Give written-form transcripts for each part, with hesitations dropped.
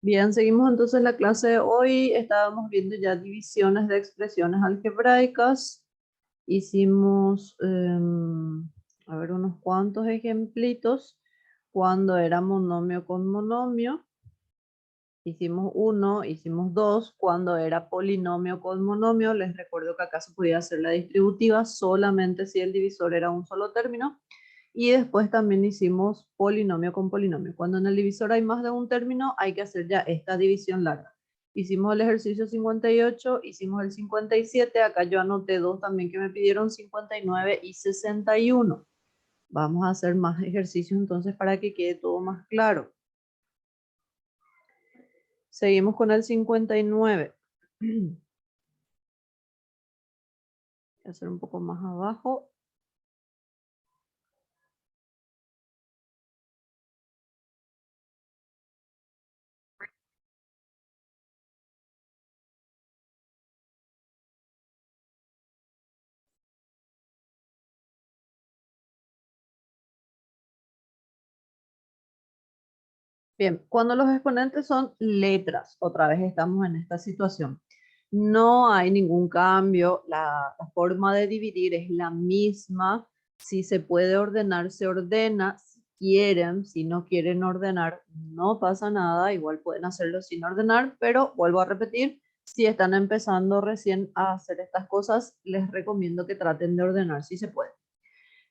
Bien, seguimos entonces la clase de hoy. Estábamos viendo ya divisiones de expresiones algebraicas. Hicimos, a ver, unos cuantos ejemplitos. Cuando era monomio con monomio. Hicimos uno, hicimos dos. Cuando era polinomio con monomio, les recuerdo que acá se podía hacer la distributiva solamente si el divisor era un solo término. Y después también hicimos polinomio con polinomio. Cuando en el divisor hay más de un término, hay que hacer ya esta división larga. Hicimos el ejercicio 58, hicimos el 57. Acá yo anoté dos también que me pidieron, 59 y 61. Vamos a hacer más ejercicios entonces para que quede todo más claro. Seguimos con el 59. Voy a hacer un poco más abajo. Bien, cuando los exponentes son letras, otra vez estamos en esta situación. No hay ningún cambio, la forma de dividir es la misma. Si se puede ordenar, se ordena. Si quieren, si no quieren ordenar, no pasa nada. Igual pueden hacerlo sin ordenar, pero vuelvo a repetir, si están empezando recién a hacer estas cosas, les recomiendo que traten de ordenar si se puede.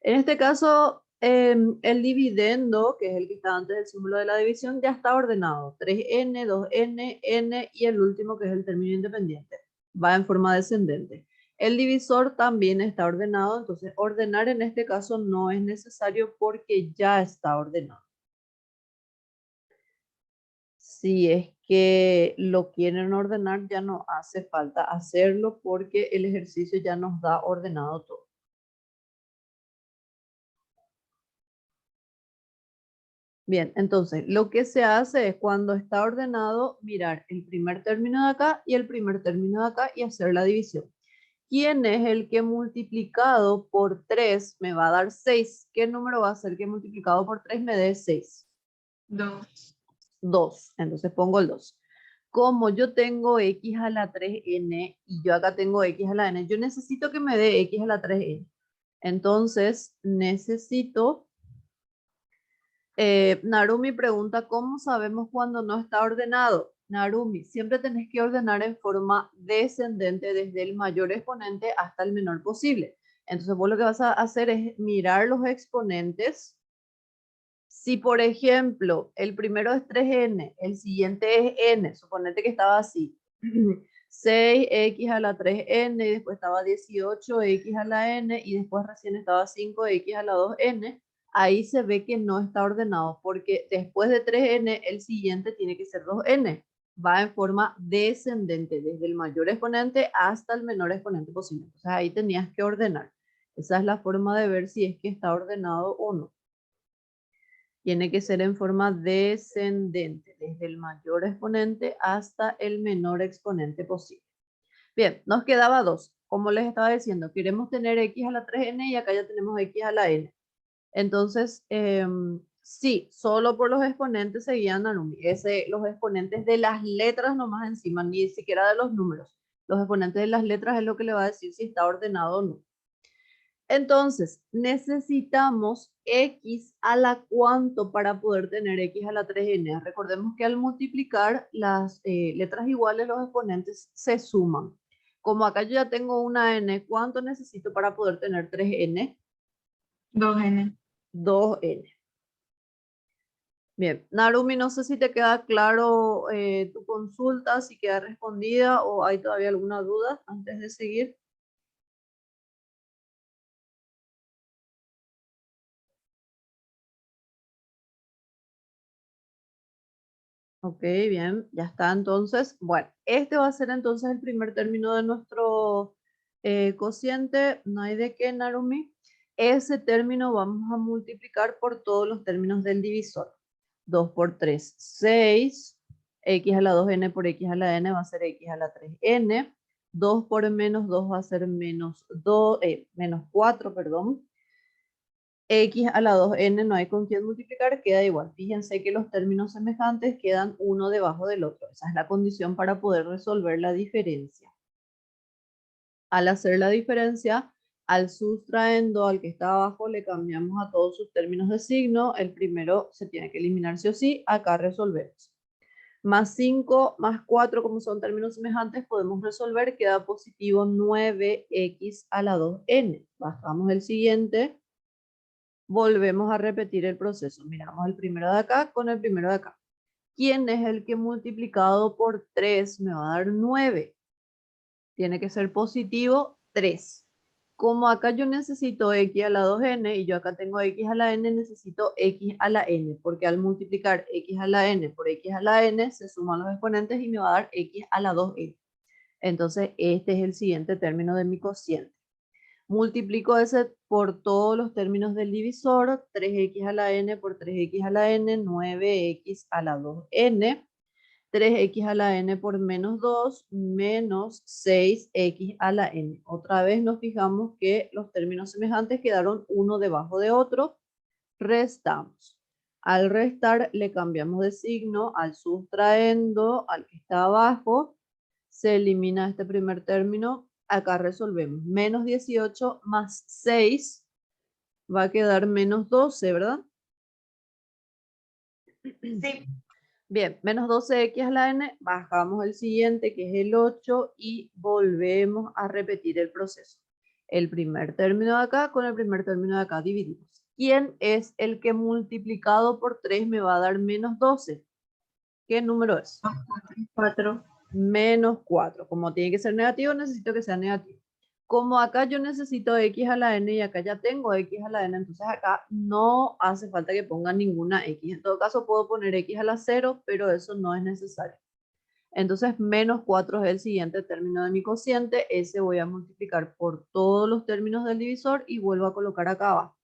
En este caso, el dividendo, que es el que está antes del símbolo de la división, ya está ordenado. 3n, 2n, n y el último, que es el término independiente. Va en forma descendente. El divisor también está ordenado, entonces ordenar en este caso no es necesario porque ya está ordenado. Si es que lo quieren ordenar, ya no hace falta hacerlo porque el ejercicio ya nos da ordenado todo. Bien, entonces lo que se hace es cuando está ordenado mirar el primer término de acá y el primer término de acá y hacer la división. ¿Quién es el que multiplicado por 3 me va a dar 6? ¿Qué número va a ser que multiplicado por 3 me dé 6? 2. 2. Entonces pongo el 2. Como yo tengo x a la 3n y yo acá tengo x a la n, yo necesito que me dé x a la 3n. Entonces necesito... Narumi pregunta, ¿cómo sabemos cuando no está ordenado? Narumi, siempre tenés que ordenar en forma descendente desde el mayor exponente hasta el menor posible. Entonces vos lo que vas a hacer es mirar los exponentes. Si por ejemplo el primero es 3n, el siguiente es n, suponete que estaba así. 6x a la 3n, y después estaba 18x a la n, y después recién estaba 5x a la 2n. Ahí se ve que no está ordenado, porque después de 3n, el siguiente tiene que ser 2n. Va en forma descendente, desde el mayor exponente hasta el menor exponente posible. Entonces ahí tenías que ordenar. Esa es la forma de ver si es que está ordenado o no. Tiene que ser en forma descendente, desde el mayor exponente hasta el menor exponente posible. Bien, nos quedaba 2. Como les estaba diciendo, queremos tener x a la 3n y acá ya tenemos x a la n. Entonces, sí, solo por los exponentes seguían Narumi. Los exponentes de las letras nomás encima, ni siquiera de los números. Los exponentes de las letras es lo que le va a decir si está ordenado o no. Entonces, necesitamos x a la cuánto para poder tener x a la 3n. Recordemos que al multiplicar las letras iguales, los exponentes se suman. Como acá yo ya tengo una n, ¿cuánto necesito para poder tener 3n? 2n. 2n. Bien, Narumi, no sé si te queda claro tu consulta, si queda respondida o hay todavía alguna duda antes de seguir. Ok, bien, ya está entonces. Bueno, este va a ser entonces el primer término de nuestro cociente. No hay de qué, Narumi. Ese término vamos a multiplicar por todos los términos del divisor. 2 por 3, 6. X a la 2n por x a la n va a ser x a la 3n. 2 por menos 2 va a ser menos 4, perdón. X a la 2n no hay con quién multiplicar, queda igual. Fíjense que los términos semejantes quedan uno debajo del otro. Esa es la condición para poder resolver la diferencia. Al hacer la diferencia, al sustraendo al que está abajo le cambiamos a todos sus términos de signo. El primero se tiene que eliminar sí o sí. Acá resolvemos. Más 5 más 4, como son términos semejantes, podemos resolver. Queda positivo 9x a la 2n. Bajamos el siguiente. Volvemos a repetir el proceso. Miramos el primero de acá con el primero de acá. ¿Quién es el que multiplicado por 3 me va a dar 9? Tiene que ser positivo 3. Como acá yo necesito x a la 2n y yo acá tengo x a la n, necesito x a la n, porque al multiplicar x a la n por x a la n se suman los exponentes y me va a dar x a la 2n. Entonces este es el siguiente término de mi cociente. Multiplico ese por todos los términos del divisor, 3x a la n por 3x a la n, 9x a la 2n, 3x a la n por menos 2, menos 6x a la n. Otra vez nos fijamos que los términos semejantes quedaron uno debajo de otro. Restamos. Al restar le cambiamos de signo, al sustraendo, al que está abajo, se elimina este primer término. Acá resolvemos. Menos 18 más 6 va a quedar menos 12, ¿verdad? Sí. Bien, menos 12x a la n, bajamos el siguiente que es el 8 y volvemos a repetir el proceso. El primer término de acá con el primer término de acá dividimos. ¿Quién es el que multiplicado por 3 me va a dar menos 12? ¿Qué número es? 4. Menos 4. Como tiene que ser negativo, necesito que sea negativo. Como acá yo necesito x a la n y acá ya tengo x a la n, entonces acá no hace falta que ponga ninguna x. En todo caso puedo poner x a la 0, pero eso no es necesario. Entonces menos 4 es el siguiente término de mi cociente. Ese voy a multiplicar por todos los términos del divisor y vuelvo a colocar acá abajo.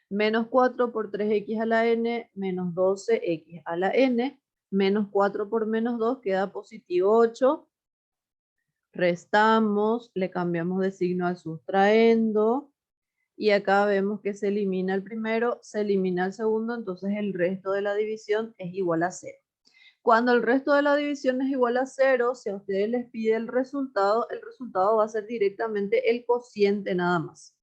Menos 4 por 3x a la n, menos 12x a la n, menos 4 por menos 2 queda positivo 8. Restamos, le cambiamos de signo al sustraendo y acá vemos que se elimina el primero, se elimina el segundo, entonces el resto de la división es igual a 0. Cuando el resto de la división es igual a 0, si a ustedes les pide el resultado va a ser directamente el cociente nada más.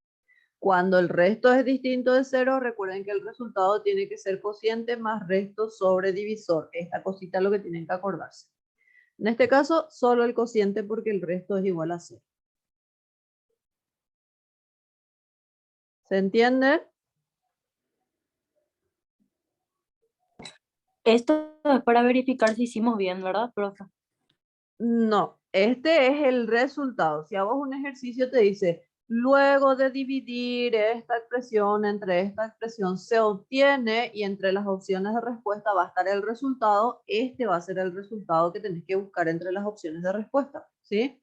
Cuando el resto es distinto de 0, recuerden que el resultado tiene que ser cociente más resto sobre divisor. Esta cosita es lo que tienen que acordarse. En este caso, solo el cociente porque el resto es igual a 0. ¿Se entiende? Esto es para verificar si hicimos bien, ¿verdad, profe? No, este es el resultado. Si hago un ejercicio te dice, luego de dividir esta expresión entre esta expresión se obtiene y entre las opciones de respuesta va a estar el resultado. Este va a ser el resultado que tenés que buscar entre las opciones de respuesta, ¿sí?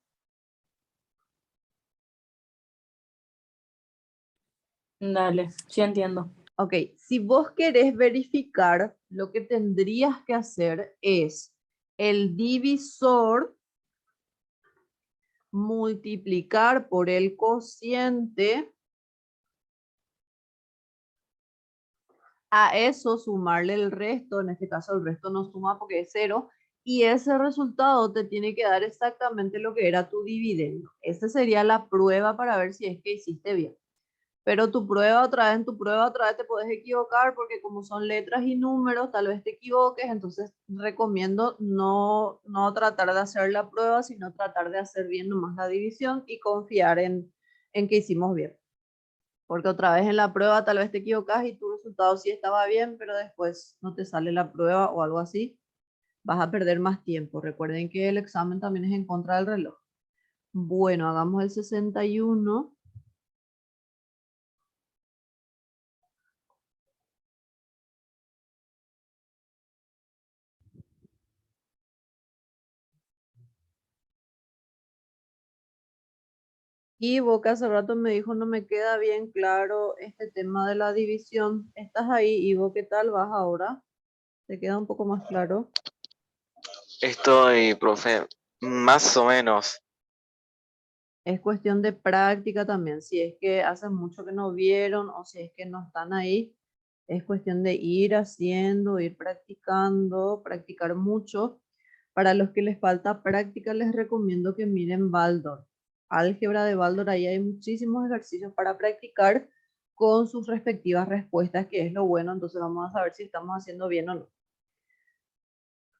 Dale, sí entiendo. Ok, si vos querés verificar, lo que tendrías que hacer es el divisor multiplicar por el cociente, a eso sumarle el resto, en este caso el resto no suma porque es 0, y ese resultado te tiene que dar exactamente lo que era tu dividendo. Esa sería la prueba para ver si es que hiciste bien. Pero tu prueba otra vez te puedes equivocar porque como son letras y números, tal vez te equivoques, entonces recomiendo no tratar de hacer la prueba, sino tratar de hacer bien nomás la división y confiar en que hicimos bien. Porque otra vez en la prueba tal vez te equivocas y tu resultado sí estaba bien, pero después no te sale la prueba o algo así, vas a perder más tiempo. Recuerden que el examen también es en contra del reloj. Bueno, hagamos el 61. Y Boca hace rato me dijo, no me queda bien claro este tema de la división. ¿Estás ahí, Ivo? ¿Qué tal vas ahora? ¿Te queda un poco más claro? Estoy, profe, más o menos. Es cuestión de práctica también. Si es que hace mucho que no vieron o si es que no están ahí, es cuestión de ir haciendo, ir practicando, practicar mucho. Para los que les falta práctica, les recomiendo que miren Baldor. Álgebra de Baldor, ahí hay muchísimos ejercicios para practicar con sus respectivas respuestas, que es lo bueno. Entonces vamos a saber si estamos haciendo bien o no.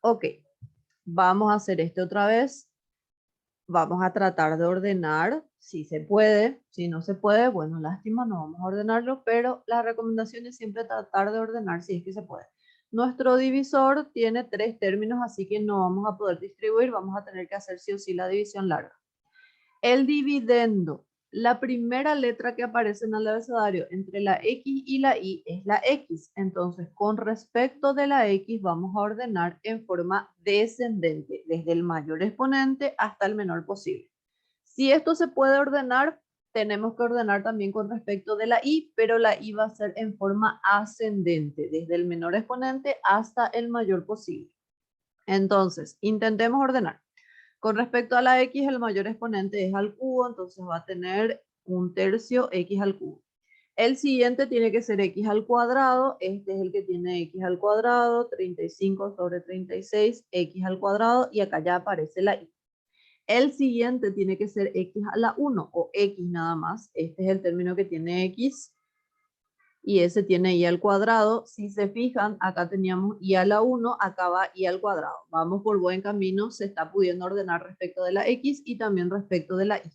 Ok, vamos a hacer este otra vez. Vamos a tratar de ordenar, si se puede. Si no se puede, bueno, lástima, no vamos a ordenarlo, pero la recomendación es siempre tratar de ordenar si es que se puede. Nuestro divisor tiene 3 términos, así que no vamos a poder distribuir, vamos a tener que hacer sí o sí la división larga. El dividendo, la primera letra que aparece en el abecedario entre la X y la Y es la X. Entonces, con respecto de la X, vamos a ordenar en forma descendente, desde el mayor exponente hasta el menor posible. Si esto se puede ordenar, tenemos que ordenar también con respecto de la Y, pero la Y va a ser en forma ascendente, desde el menor exponente hasta el mayor posible. Entonces, intentemos ordenar. Con respecto a la X, el mayor exponente es al cubo, entonces va a tener 1/3 X al cubo. El siguiente tiene que ser X al cuadrado, este es el que tiene X al cuadrado, 35 sobre 36, X al cuadrado, y acá ya aparece la Y. El siguiente tiene que ser X a la 1, o X nada más, este es el término que tiene X, y ese tiene y al cuadrado. Si se fijan, acá teníamos y a la 1, acá va y al cuadrado. Vamos por buen camino, se está pudiendo ordenar respecto de la X y también respecto de la Y.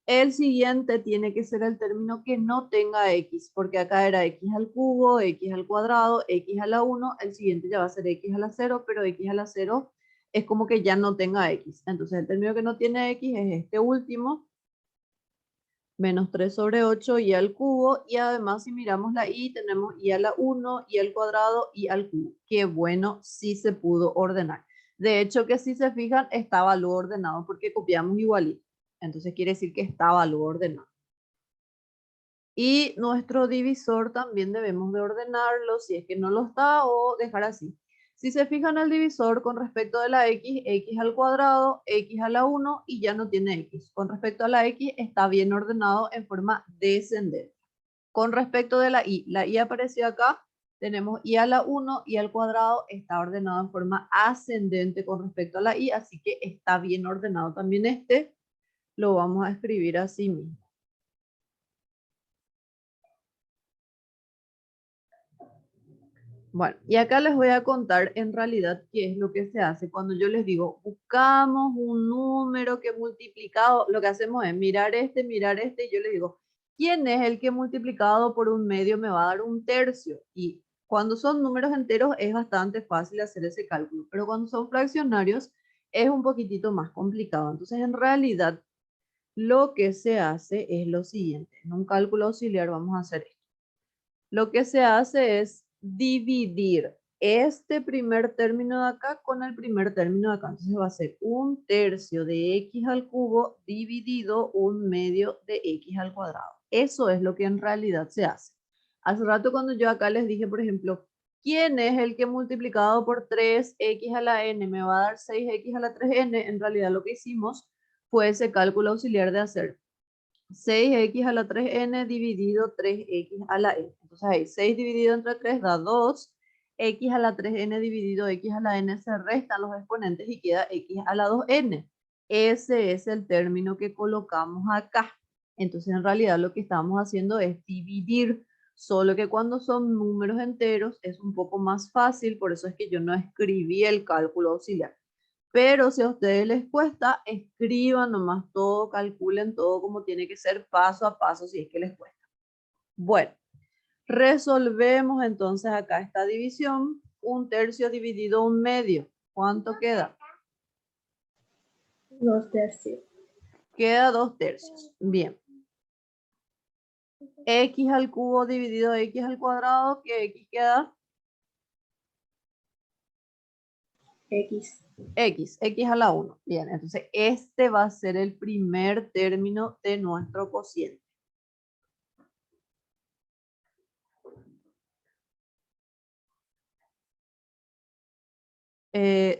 El siguiente tiene que ser el término que no tenga X, porque acá era X al cubo, X al cuadrado, X a la 1, el siguiente ya va a ser X a la 0, pero X a la 0 es como que ya no tenga X. Entonces el término que no tiene X es este último, menos 3 sobre 8 y al cubo, y además si miramos la y tenemos y a la 1, y al cuadrado, y al cubo. Qué bueno, sí se pudo ordenar. De hecho que si se fijan estaba lo ordenado porque copiamos igualito. Entonces quiere decir que estaba lo ordenado. Y nuestro divisor también debemos de ordenarlo si es que no lo está o dejar así. Si se fijan el divisor con respecto de la X, X al cuadrado, X a la 1 y ya no tiene X. Con respecto a la X está bien ordenado en forma descendente. Con respecto de la Y apareció acá, tenemos Y a la 1 y al cuadrado está ordenado en forma ascendente con respecto a la Y, así que está bien ordenado también este. Lo vamos a escribir así mismo. Bueno, y acá les voy a contar en realidad qué es lo que se hace cuando yo les digo, buscamos un número que multiplicado, lo que hacemos es mirar este, y yo les digo, ¿quién es el que multiplicado por 1/2 me va a dar 1/3? Y cuando son números enteros es bastante fácil hacer ese cálculo, pero cuando son fraccionarios es un poquitito más complicado. Entonces, en realidad, lo que se hace es lo siguiente. En un cálculo auxiliar vamos a hacer esto. Lo que se hace es dividir este primer término de acá con el primer término de acá. Entonces va a ser 1/3 de X al cubo dividido 1/2 de X al cuadrado. Eso es lo que en realidad se hace. Hace rato cuando yo acá les dije, por ejemplo, ¿quién es el que multiplicado por 3x a la n me va a dar 6x a la 3n? En realidad lo que hicimos fue ese cálculo auxiliar de hacer 6x a la 3n dividido 3x a la n. Entonces ahí 6 dividido entre 3 da 2. X a la 3n dividido x a la n, se restan los exponentes y queda x a la 2n. Ese es el término que colocamos acá. Entonces en realidad lo que estamos haciendo es dividir, solo que cuando son números enteros es un poco más fácil, por eso es que yo no escribí el cálculo auxiliar. Pero si a ustedes les cuesta, escriban nomás todo, calculen todo como tiene que ser paso a paso si es que les cuesta. Bueno, resolvemos entonces acá esta división. 1/3 dividido 1/2. ¿Cuánto queda? 2/3. Queda 2/3. Bien. X al cubo dividido X al cuadrado, ¿qué X queda? X. X a la 1. Bien, entonces este va a ser el primer término de nuestro cociente.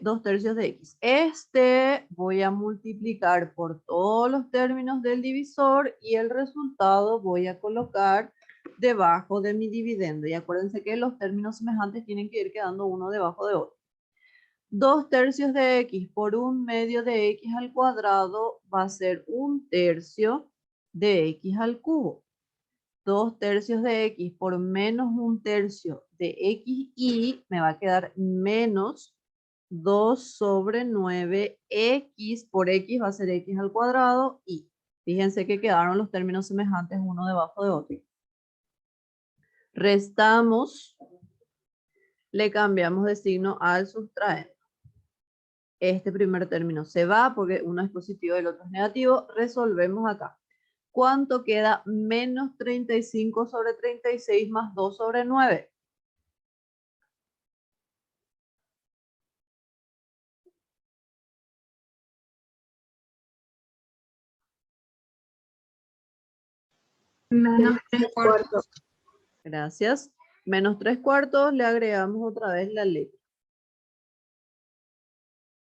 2 tercios de x. Este voy a multiplicar por todos los términos del divisor y el resultado voy a colocar debajo de mi dividendo. Y acuérdense que los términos semejantes tienen que ir quedando uno debajo de otro. 2 tercios de x por 1/2 de x al cuadrado va a ser 1/3 de x al cubo. 2 tercios de x por menos 1/3 de x y me va a quedar menos 2 sobre 9x por x va a ser x al cuadrado y fíjense que quedaron los términos semejantes uno debajo de otro. Restamos, le cambiamos de signo al sustraendo. Este primer término se va porque uno es positivo y el otro es negativo. Resolvemos acá. ¿Cuánto queda? Menos 35 sobre 36 más 2 sobre 9. Menos 3/4. Gracias. Menos 3/4, le agregamos otra vez la letra.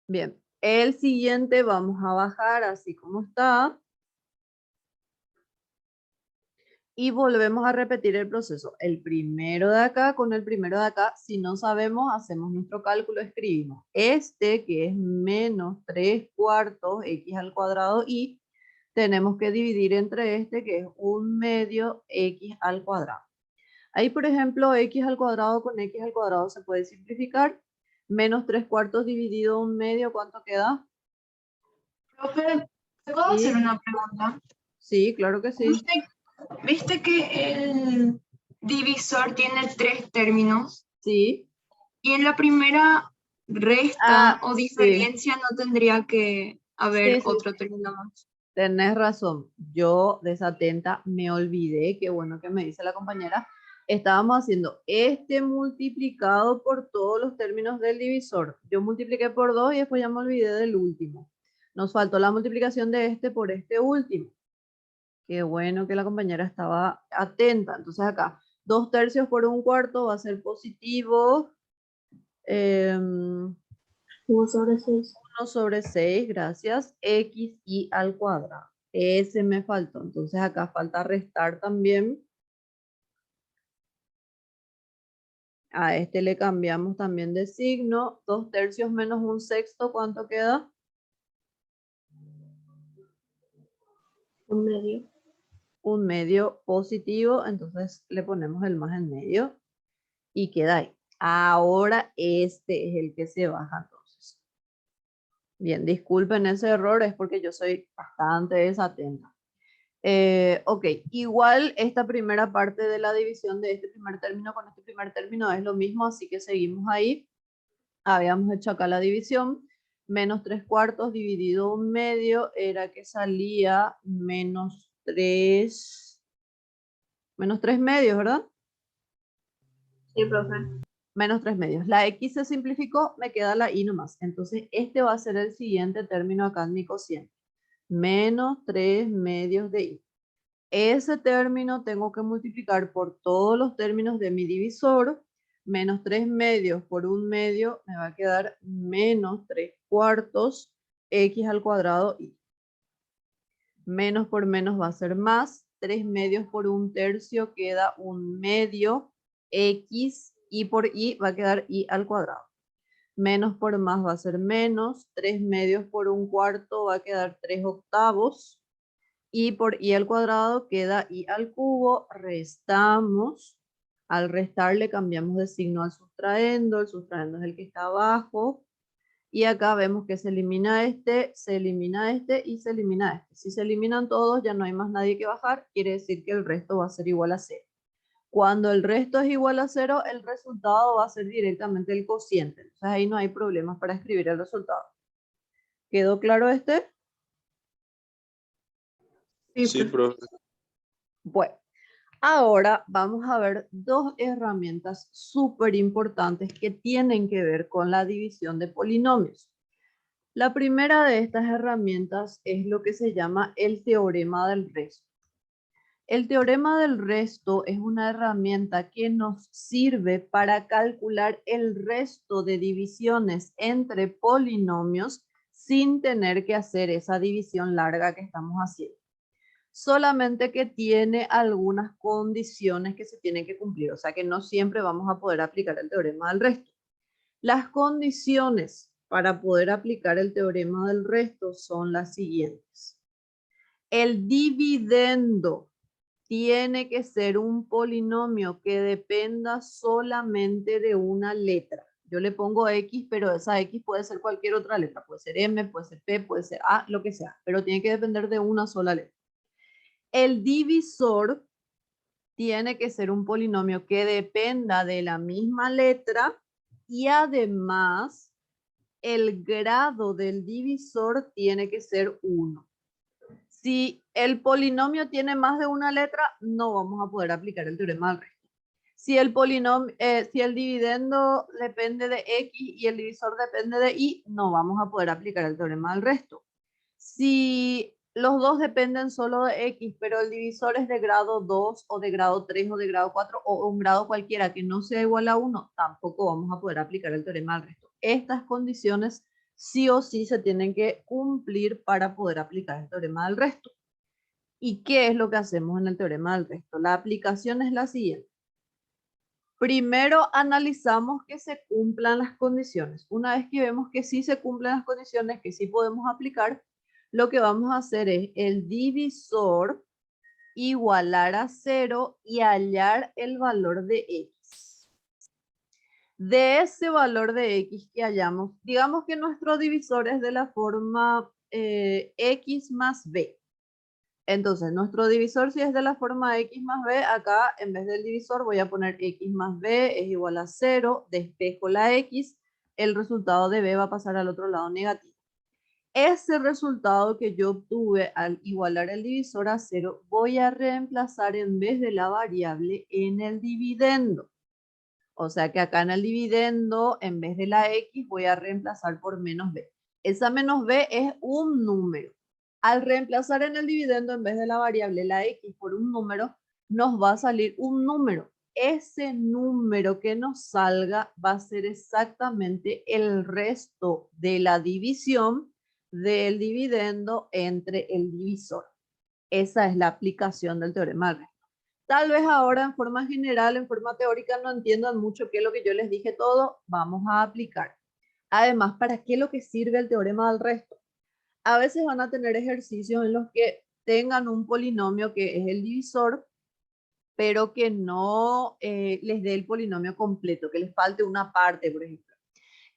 Bien, el siguiente vamos a bajar así como está. Y volvemos a repetir el proceso. El primero de acá con el primero de acá. Si no sabemos, hacemos nuestro cálculo, escribimos este que es menos 3/4 x al cuadrado y tenemos que dividir entre este que es 1/2 x al cuadrado. Ahí, por ejemplo, x al cuadrado con x al cuadrado se puede simplificar. Menos 3/4 dividido 1/2, ¿cuánto queda? Profe, ¿te puedo hacer una pregunta? Sí, claro que sí. ¿Viste que el divisor tiene 3 términos? Sí. Y en la primera resta o Sí. diferencia no tendría que haber Sí, sí. otro término más. Tenés razón, yo desatenta me olvidé, qué bueno que me dice la compañera. Estábamos haciendo este multiplicado por todos los términos del divisor. Yo multipliqué por 2 y después ya me olvidé del último. Nos faltó la multiplicación de este por este último. Qué bueno que la compañera estaba atenta. Entonces acá, 2 tercios por 1/4 va a ser positivo. 1 sobre 6. 1 sobre 6, gracias, x y al cuadrado. Ese me faltó. Entonces acá falta restar también. A este le cambiamos también de signo. 2 tercios menos 1/6, ¿cuánto queda? 1/2. 1/2 positivo, entonces le ponemos el más en medio y queda ahí. Ahora este es el que se baja entonces. Bien, disculpen ese error, es porque yo soy bastante desatenta. Ok, igual esta primera parte de la división de este primer término con este primer término es lo mismo, así que seguimos ahí. Habíamos hecho acá la división. Menos 3/4 dividido 1/2 era que salía menos 3 medios, ¿verdad? Sí, profe. Menos 3 medios. La x se simplificó, me queda la y nomás. Entonces este va a ser el siguiente término acá en mi cociente. Menos 3 medios de y. Ese término tengo que multiplicar por todos los términos de mi divisor. Menos 3 medios por 1/2 me va a quedar menos 3/4 x al cuadrado y. Menos por menos va a ser más. 3 medios por 1/3 queda 1/2 x y por y va a quedar y al cuadrado. Menos por más va a ser menos. 3 medios por 1/4 va a quedar 3/8. Y por y al cuadrado queda y al cubo, restamos. Al restar le cambiamos de signo al sustraendo, el sustraendo es el que está abajo. Y acá vemos que se elimina este y se elimina este. Si se eliminan todos, ya no hay más nadie que bajar, quiere decir que el resto va a ser igual a 0. Cuando el resto es igual a 0, el resultado va a ser directamente el cociente. Entonces ahí no hay problemas para escribir el resultado. ¿Quedó claro este? Sí, profe. Bueno, ahora vamos a ver dos herramientas súper importantes que tienen que ver con la división de polinomios. La primera de estas herramientas es lo que se llama el teorema del resto. El teorema del resto es una herramienta que nos sirve para calcular el resto de divisiones entre polinomios sin tener que hacer esa división larga que estamos haciendo. Solamente que tiene algunas condiciones que se tienen que cumplir, o sea que no siempre vamos a poder aplicar el teorema del resto. Las condiciones para poder aplicar el teorema del resto son las siguientes. El dividendo tiene que ser un polinomio que dependa solamente de una letra. Yo le pongo X, pero esa X puede ser cualquier otra letra. Puede ser M, puede ser P, puede ser A, lo que sea. Pero tiene que depender de una sola letra. El divisor tiene que ser un polinomio que dependa de la misma letra y además el grado del divisor tiene que ser 1. Si el polinomio tiene más de una letra, no vamos a poder aplicar el teorema del resto. Si el dividendo depende de X y el divisor depende de Y, no vamos a poder aplicar el teorema del resto. Si los dos dependen solo de X, pero el divisor es de grado 2 o de grado 3 o de grado 4 o un grado cualquiera que no sea igual a 1, tampoco vamos a poder aplicar el teorema del resto. Estas condiciones sí o sí se tienen que cumplir para poder aplicar el teorema del resto. ¿Y qué es lo que hacemos en el teorema del resto? La aplicación es la siguiente. Primero analizamos que se cumplan las condiciones. Una vez que vemos que sí se cumplen las condiciones, que sí podemos aplicar, lo que vamos a hacer es el divisor igualar a 0 y hallar el valor de X. De ese valor de X que hallamos, digamos que nuestro divisor es de la forma X más B. Entonces, nuestro divisor, si es de la forma X más B, acá en vez del divisor voy a poner X más B es igual a 0, despejo la X, el resultado de B va a pasar al otro lado negativo. Ese resultado que yo obtuve al igualar el divisor a 0, voy a reemplazar en vez de la variable en el dividendo. O sea que acá en el dividendo, en vez de la X, voy a reemplazar por menos B. Esa menos B es un número. Al reemplazar en el dividendo, en vez de la variable la X por un número, nos va a salir un número. Ese número que nos salga va a ser exactamente el resto de la división del dividendo entre el divisor. Esa es la aplicación del teorema del resto. Tal vez ahora en forma general, en forma teórica, no entiendan mucho qué es lo que yo les dije todo. Vamos a aplicar. Además, ¿para qué es lo que sirve el teorema del resto? A veces van a tener ejercicios en los que tengan un polinomio que es el divisor, pero que no les dé el polinomio completo, que les falte una parte, por ejemplo.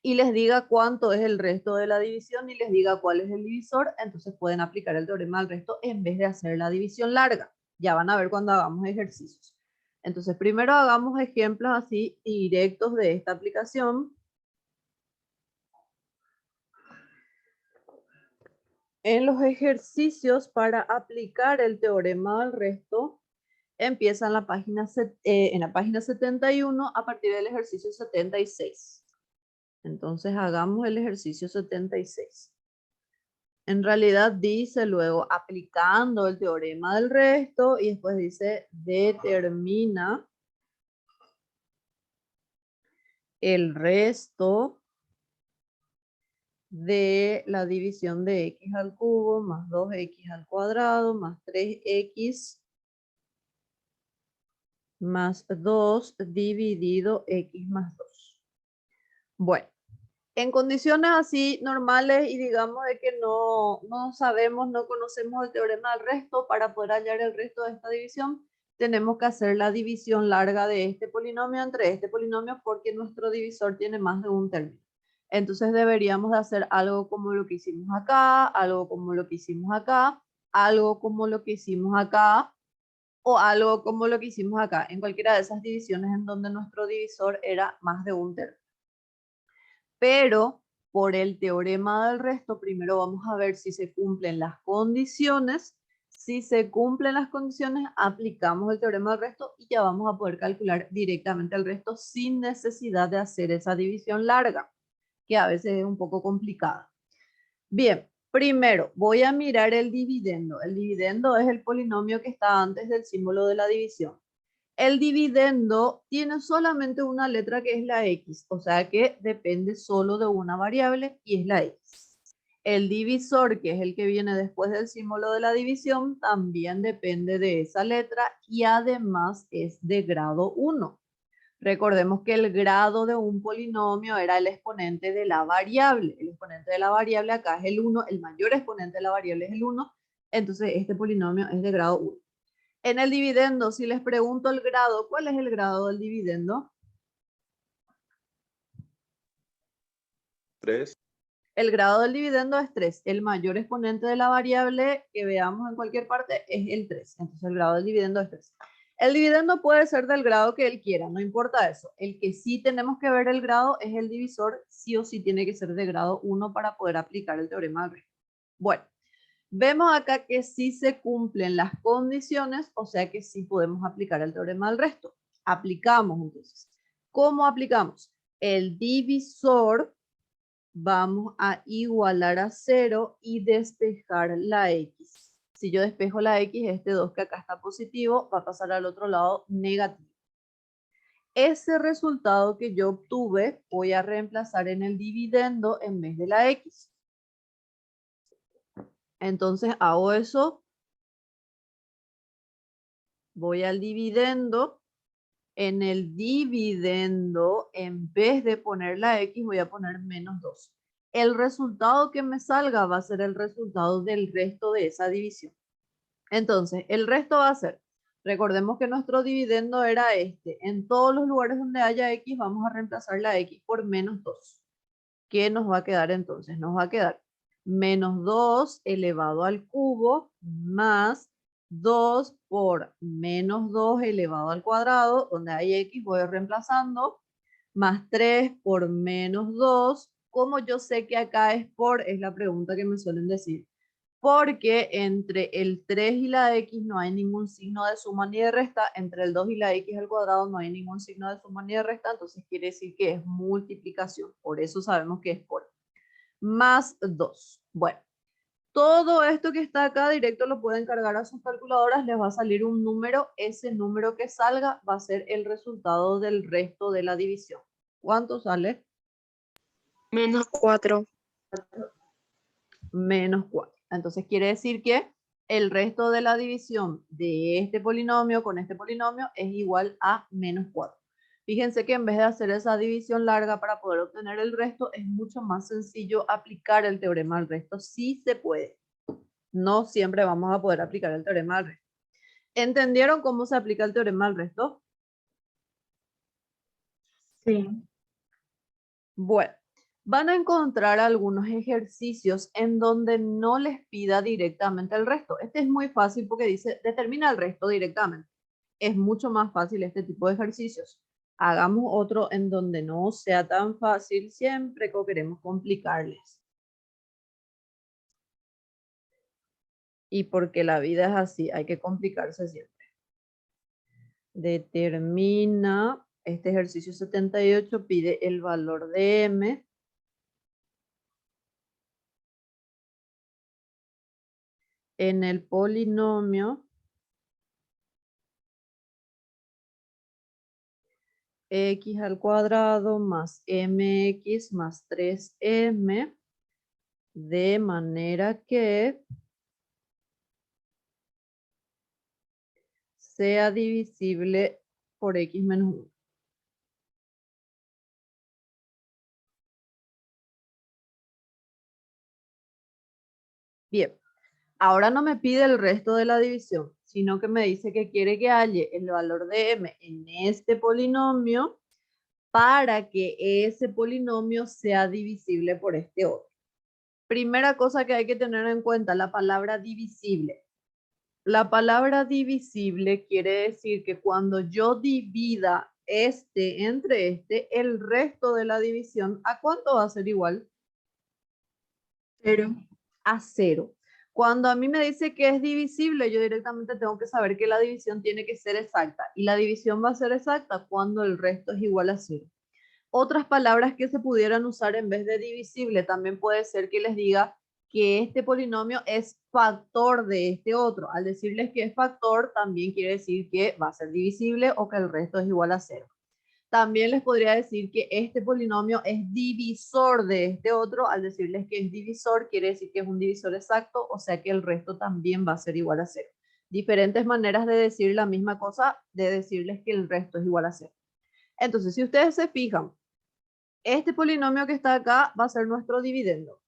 Y les diga cuánto es el resto de la división y les diga cuál es el divisor, entonces pueden aplicar el teorema del resto en vez de hacer la división larga. Ya van a ver cuando hagamos ejercicios. Entonces, primero hagamos ejemplos así directos de esta aplicación. En los ejercicios para aplicar el teorema del resto, empieza en la página 71 a partir del ejercicio 76. Entonces hagamos el ejercicio 76. En realidad dice luego aplicando el teorema del resto y después dice determina el resto de la división de x al cubo más 2x al cuadrado más 3x más 2 dividido x más 2. Bueno, en condiciones así normales y digamos de que no sabemos, no conocemos el teorema del resto, para poder hallar el resto de esta división, tenemos que hacer la división larga de este polinomio entre este polinomio porque nuestro divisor tiene más de un término. Entonces deberíamos de hacer algo como lo que hicimos acá, algo como lo que hicimos acá, algo como lo que hicimos acá, o algo como lo que hicimos acá, en cualquiera de esas divisiones en donde nuestro divisor era más de un término. Pero por el teorema del resto, primero vamos a ver si se cumplen las condiciones. Si se cumplen las condiciones, aplicamos el teorema del resto y ya vamos a poder calcular directamente el resto sin necesidad de hacer esa división larga, que a veces es un poco complicada. Bien, Primero, voy a mirar el dividendo. El dividendo es el polinomio que está antes del símbolo de la división. El dividendo tiene solamente una letra que es la X, o sea que depende solo de una variable y es la X. El divisor, que es el que viene después del símbolo de la división, también depende de esa letra y además es de grado 1. Recordemos que el grado de un polinomio era el exponente de la variable. El exponente de la variable acá es el 1, el mayor exponente de la variable es el 1, entonces este polinomio es de grado 1. En el dividendo, si les pregunto el grado, ¿cuál es el grado del dividendo? 3. El grado del dividendo es 3. El mayor exponente de la variable que veamos en cualquier parte es el 3. Entonces el grado del dividendo es 3. El dividendo puede ser del grado que él quiera, no importa eso. El que sí tenemos que ver el grado es el divisor, sí o sí tiene que ser de grado 1 para poder aplicar el teorema del resto. Bueno, vemos acá que sí se cumplen las condiciones, o sea que sí podemos aplicar el teorema del resto. Aplicamos entonces. ¿Cómo aplicamos? El divisor vamos a igualar a 0 y despejar la X. Si yo despejo la X, este 2 que acá está positivo va a pasar al otro lado negativo. Ese resultado que yo obtuve voy a reemplazar en el dividendo en vez de la X. Entonces hago eso. Voy al dividendo. En el dividendo, en vez de poner la X, voy a poner menos 2. El resultado que me salga va a ser el resultado del resto de esa división. Entonces, el resto va a ser, recordemos que nuestro dividendo era este. En todos los lugares donde haya X, vamos a reemplazar la X por menos 2. ¿Qué nos va a quedar entonces? Nos va a quedar menos 2 elevado al cubo más 2 por menos 2 elevado al cuadrado, donde hay X voy reemplazando, más 3 por menos 2. Como yo sé que acá es por, es la pregunta que me suelen decir. Porque entre el 3 y la X no hay ningún signo de suma ni de resta, entre el 2 y la X al cuadrado no hay ningún signo de suma ni de resta, entonces quiere decir que es multiplicación, por eso sabemos que es por más 2. Bueno, todo esto que está acá directo lo pueden cargar a sus calculadoras, les va a salir un número, ese número que salga va a ser el resultado del resto de la división. ¿Cuánto sale? Menos 4. Menos 4. Entonces quiere decir que el resto de la división de este polinomio con este polinomio es igual a menos 4. Fíjense que en vez de hacer esa división larga para poder obtener el resto, es mucho más sencillo aplicar el teorema del resto. Sí se puede. No siempre vamos a poder aplicar el teorema del resto. ¿Entendieron cómo se aplica el teorema del resto? Sí. Bueno. Van a encontrar algunos ejercicios en donde no les pida directamente el resto. Este es muy fácil porque dice, determina el resto directamente. Es mucho más fácil este tipo de ejercicios. Hagamos otro en donde no sea tan fácil, siempre que queremos complicarles. Y porque la vida es así, hay que complicarse siempre. Determina, este ejercicio 78 pide el valor de m. En el polinomio x al cuadrado más mx más 3m, de manera que sea divisible por x menos 1. Bien, ahora no me pide el resto de la división, sino que me dice que quiere que halle el valor de m en este polinomio para que ese polinomio sea divisible por este otro. Primera cosa que hay que tener en cuenta, la palabra divisible. La palabra divisible quiere decir que cuando yo divida este entre este, el resto de la división, ¿a cuánto va a ser igual? 0. A 0. Cuando a mí me dice que es divisible, yo directamente tengo que saber que la división tiene que ser exacta. Y la división va a ser exacta cuando el resto es igual a 0. Otras palabras que se pudieran usar en vez de divisible también puede ser que les diga que este polinomio es factor de este otro. Al decirles que es factor, también quiere decir que va a ser divisible o que el resto es igual a 0. También les podría decir que este polinomio es divisor de este otro. Al decirles que es divisor, quiere decir que es un divisor exacto, o sea que el resto también va a ser igual a 0. Diferentes maneras de decir la misma cosa, de decirles que el resto es igual a 0. Entonces, si ustedes se fijan, este polinomio que está acá va a ser nuestro dividendo.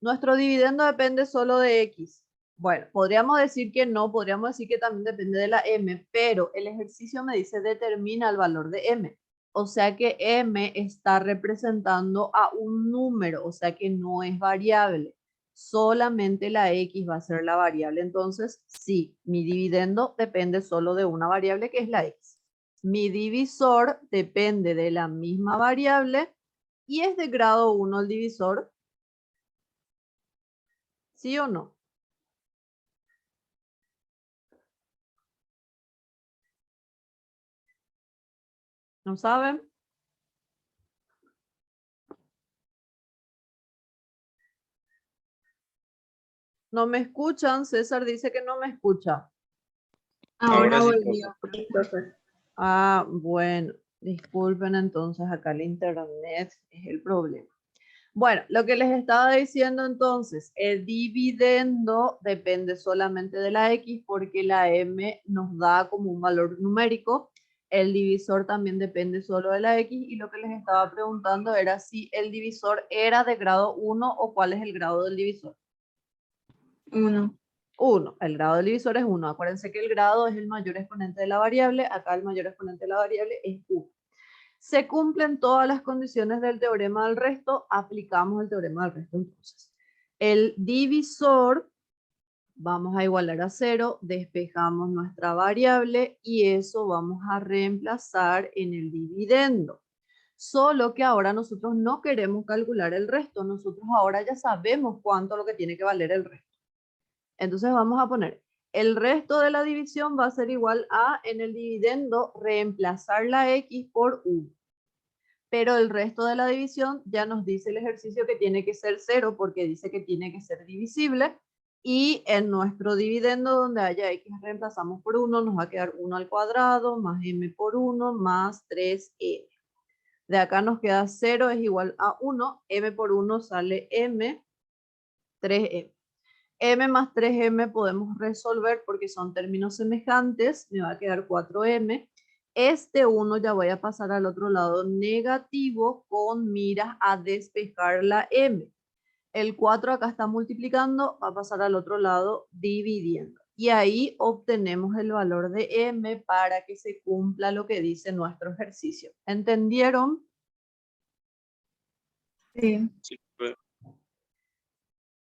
Nuestro dividendo depende solo de x. Bueno, podríamos decir que no, podríamos decir que también depende de la m, pero el ejercicio me dice determina el valor de m. O sea que m está representando a un número, o sea que no es variable. Solamente la x va a ser la variable. Entonces, sí, mi dividendo depende solo de una variable que es la x. Mi divisor depende de la misma variable y es de grado 1 el divisor. ¿Sí o no? ¿No saben? ¿No me escuchan? César dice que no me escucha. Ahora sí, volvió. profe. Ah, bueno. Disculpen entonces, acá el internet es el problema. Bueno, lo que les estaba diciendo entonces, el dividendo depende solamente de la x porque la m nos da como un valor numérico. El divisor también depende solo de la x y lo que les estaba preguntando era si el divisor era de grado 1 o cuál es el grado del divisor. 1. 1. El grado del divisor es 1. Acuérdense que el grado es el mayor exponente de la variable. Acá el mayor exponente de la variable es 1. Se cumplen todas las condiciones del teorema del resto, aplicamos el teorema del resto entonces. El divisor, vamos a igualar a 0, despejamos nuestra variable y eso vamos a reemplazar en el dividendo. Solo que ahora nosotros no queremos calcular el resto, nosotros ahora ya sabemos cuánto es lo que tiene que valer el resto. Entonces vamos a poner el resto de la división va a ser igual a, en el dividendo, reemplazar la x por 1. Pero el resto de la división ya nos dice el ejercicio que tiene que ser 0 porque dice que tiene que ser divisible. Y en nuestro dividendo donde haya x reemplazamos por 1, nos va a quedar 1 al cuadrado más m por 1 más 3m. De acá nos queda 0 es igual a 1, m por 1 sale m, 3m. M más 3m podemos resolver porque son términos semejantes, me va a quedar 4m. Este 1 ya voy a pasar al otro lado negativo con miras a despejar la m. El 4 acá está multiplicando, va a pasar al otro lado dividiendo. Y ahí obtenemos el valor de m para que se cumpla lo que dice nuestro ejercicio. ¿Entendieron? Sí. Sí, profe.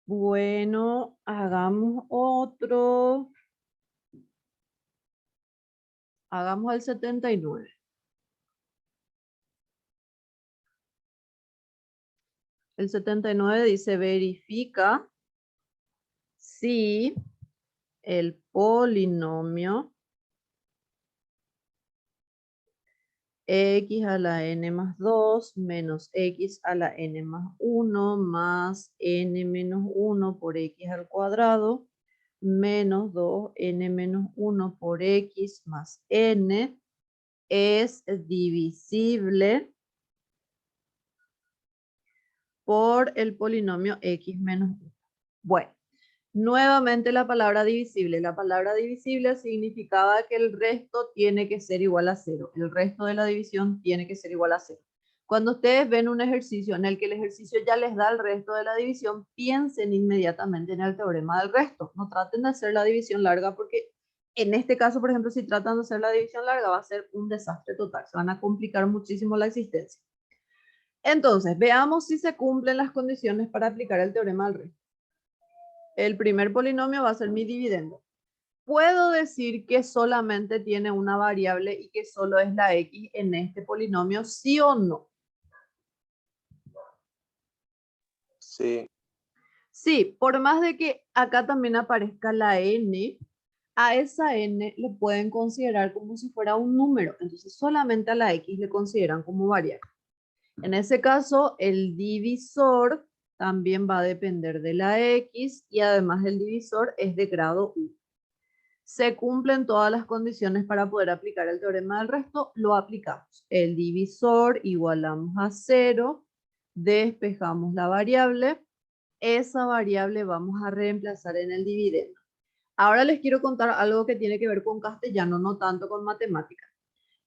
Bueno, hagamos otro. Hagamos el 79. El 79 dice verifica si el polinomio x a la n más 2 menos x a la n más 1 más n menos 1 por x al cuadrado menos 2n menos 1 por x más n es divisible por el polinomio x menos 1. Bueno, nuevamente la palabra divisible. La palabra divisible significaba que el resto tiene que ser igual a 0. El resto de la división tiene que ser igual a 0. Cuando ustedes ven un ejercicio en el que el ejercicio ya les da el resto de la división, piensen inmediatamente en el teorema del resto. No traten de hacer la división larga porque en este caso, por ejemplo, si tratan de hacer la división larga va a ser un desastre total. Se van a complicar muchísimo la existencia. Entonces, veamos si se cumplen las condiciones para aplicar el teorema del resto. El primer polinomio va a ser mi dividendo. Puedo decir que solamente tiene una variable y que solo es la x en este polinomio, ¿sí o no? Sí. Sí, por más de que acá también aparezca la n, a esa n le pueden considerar como si fuera un número, entonces solamente a la x le consideran como variable. En ese caso, el divisor también va a depender de la X y además el divisor es de grado 1. Se cumplen todas las condiciones para poder aplicar el teorema del resto, lo aplicamos. El divisor igualamos a 0, despejamos la variable, esa variable vamos a reemplazar en el dividendo. Ahora les quiero contar algo que tiene que ver con castellano, no tanto con matemática.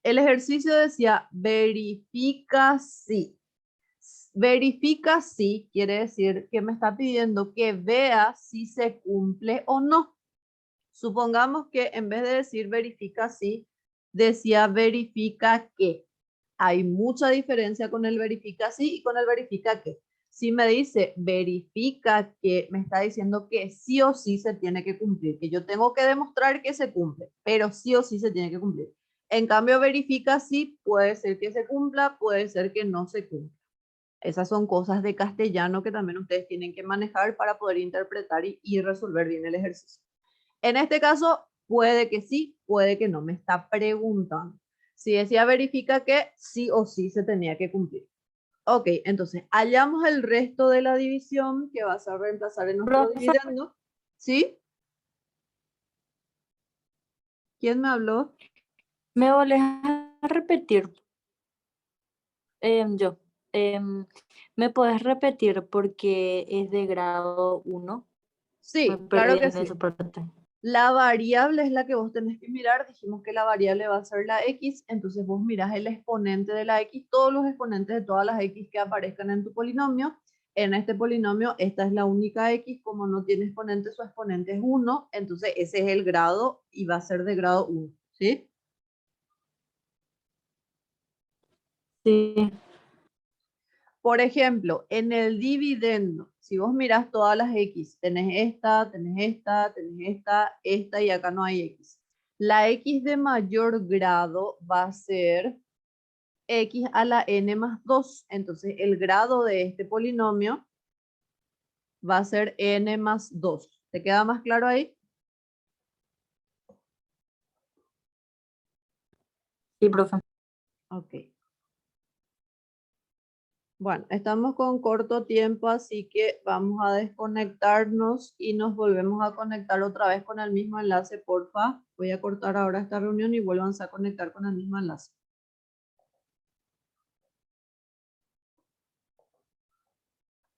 El ejercicio decía verifica si. Verifica si quiere decir que me está pidiendo que vea si se cumple o no. Supongamos que en vez de decir verifica si, decía verifica que. Hay mucha diferencia con el verifica si y con el verifica que. Si me dice verifica que, me está diciendo que sí o sí se tiene que cumplir, que yo tengo que demostrar que se cumple, pero sí o sí se tiene que cumplir. En cambio, verifica si puede ser que se cumpla, puede ser que no se cumpla. Esas son cosas de castellano que también ustedes tienen que manejar para poder interpretar y resolver bien el ejercicio. En este caso, puede que sí, puede que no, me está preguntando. Si decía verifica que sí o sí se tenía que cumplir. Ok, entonces hallamos el resto de la división que vas a reemplazar en nuestro Profe, dividendo. ¿Sí? ¿Quién me habló? ¿me volvés a repetir? Yo. ¿Me puedes repetir porque es de grado 1? Me Sí, perdí claro que en esa sí. parte. La variable es la que vos tenés que mirar. Dijimos que la variable va a ser la x, entonces vos mirás el exponente de la x, todos los exponentes de todas las x que aparezcan en tu polinomio. En este polinomio, esta es la única x, como no tiene exponente, su exponente es 1, entonces ese es el grado y va a ser de grado 1, ¿sí? Sí. Por ejemplo, en el dividendo, si vos mirás todas las x, tenés esta, tenés esta, tenés esta y acá no hay x. La x de mayor grado va a ser x a la n más 2. Entonces, el grado de este polinomio va a ser n más 2. ¿Te queda más claro ahí? Sí, profe. Ok. Bueno, estamos con corto tiempo, así que vamos a desconectarnos y nos volvemos a conectar otra vez con el mismo enlace, porfa. Voy a cortar ahora esta reunión y vuelvan a conectar con el mismo enlace.